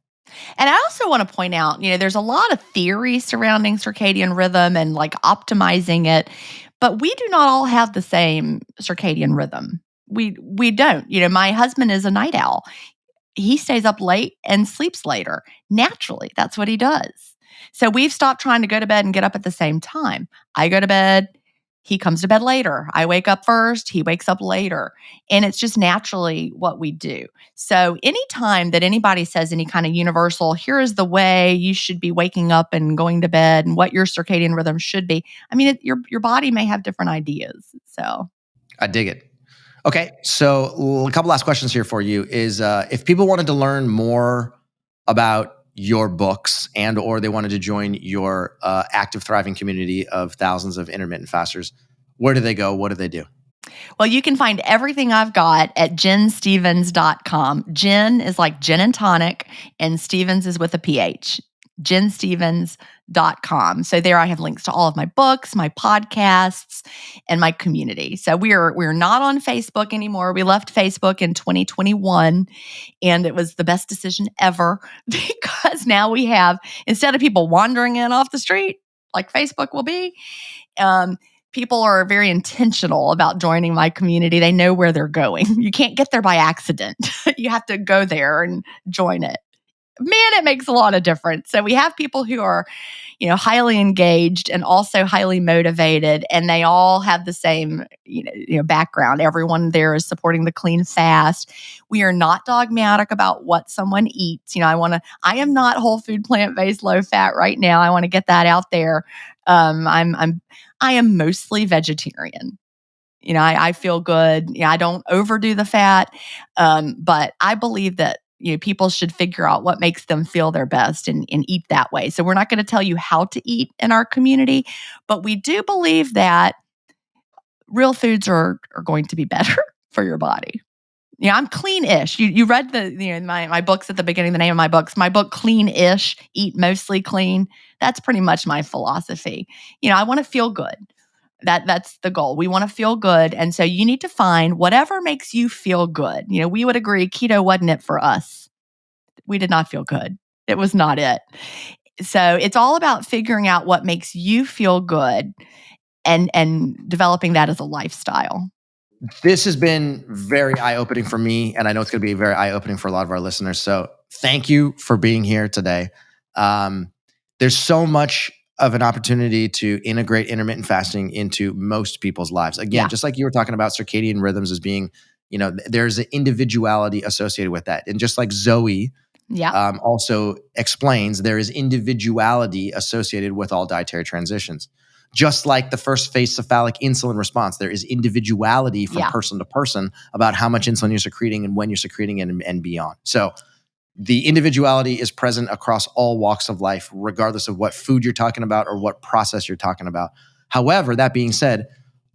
And I also want to point out, there's a lot of theory surrounding circadian rhythm and like optimizing it, but we do not all have the same circadian rhythm. We don't. My husband is a night owl. He stays up late and sleeps later. Naturally, that's what he does. So we've stopped trying to go to bed and get up at the same time. I go to bed, he comes to bed later. I wake up first, he wakes up later. And it's just naturally what we do. So anytime that anybody says any kind of universal, here is the way you should be waking up and going to bed and what your circadian rhythm should be, your body may have different ideas. So I dig it. Okay, so a couple last questions here for you is if people wanted to learn more about your books and or they wanted to join your active, thriving community of thousands of intermittent fasters, where do they go? What do they do? Well, you can find everything I've got at jynstevens.com. Jyn is like gin and tonic, and Stevens is with a PH. jynstevens.com. So there I have links to all of my books, my podcasts, and my community. So we're not on Facebook anymore. We left Facebook in 2021, and it was the best decision ever because now we have, instead of people wandering in off the street like Facebook will be, people are very intentional about joining my community. They know where they're going. You can't get there by accident. You have to go there and join it. Man, it makes a lot of difference. So we have people who are, highly engaged and also highly motivated, and they all have the same, background. Everyone there is supporting the clean fast. We are not dogmatic about what someone eats. I am not whole food, plant-based, low fat right now. I want to get that out there. I am mostly vegetarian. I feel good. I don't overdo the fat, but I believe that people should figure out what makes them feel their best and eat that way. So we're not going to tell you how to eat in our community, but we do believe that real foods are going to be better for your body. I'm clean-ish. You read my books at the beginning, the name of my books. My book, Clean-ish, Eat Mostly Clean. That's pretty much my philosophy. I want to feel good. That's the goal. We want to feel good. And so you need to find whatever makes you feel good. We would agree keto wasn't it for us. We did not feel good. It was not it. So it's all about figuring out what makes you feel good and developing that as a lifestyle. This has been very eye-opening for me, and I know it's going to be very eye-opening for a lot of our listeners. So thank you for being here today. There's so much of an opportunity to integrate intermittent fasting into most people's lives. Again, just like you were talking about circadian rhythms as being, there's an individuality associated with that. And just like Zoe also explains, there is individuality associated with all dietary transitions. Just like the first phase cephalic insulin response, there is individuality from person to person about how much insulin you're secreting and when you're secreting it and beyond. So the individuality is present across all walks of life, regardless of what food you're talking about or what process you're talking about. However, that being said,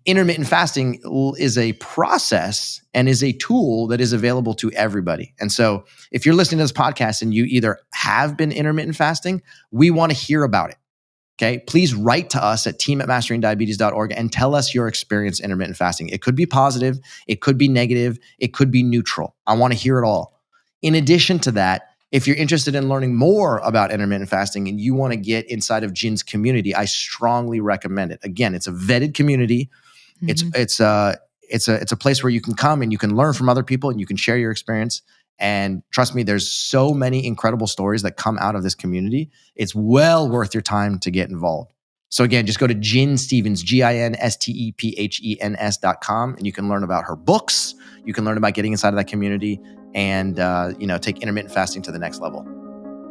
intermittent fasting is a process and is a tool that is available to everybody. And so if you're listening to this podcast and you either have been intermittent fasting, we want to hear about it. Okay, please write to us at team@masteringdiabetes.org and tell us your experience intermittent fasting. It could be positive, it could be negative, it could be neutral. I want to hear it all. In addition to that, if you're interested in learning more about intermittent fasting and you want to get inside of Jyn's community, I strongly recommend it. Again, it's a vetted community. Mm-hmm. It's a place where you can come and you can learn from other people and you can share your experience. And trust me, there's so many incredible stories that come out of this community. It's well worth your time to get involved. So again, just go to Jyn Stevens, JynStephens.com, and you can learn about her books. You can learn about getting inside of that community and take intermittent fasting to the next level.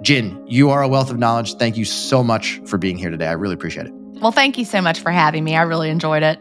Jyn, you are a wealth of knowledge. Thank you so much for being here today. I really appreciate it. Well, thank you so much for having me. I really enjoyed it.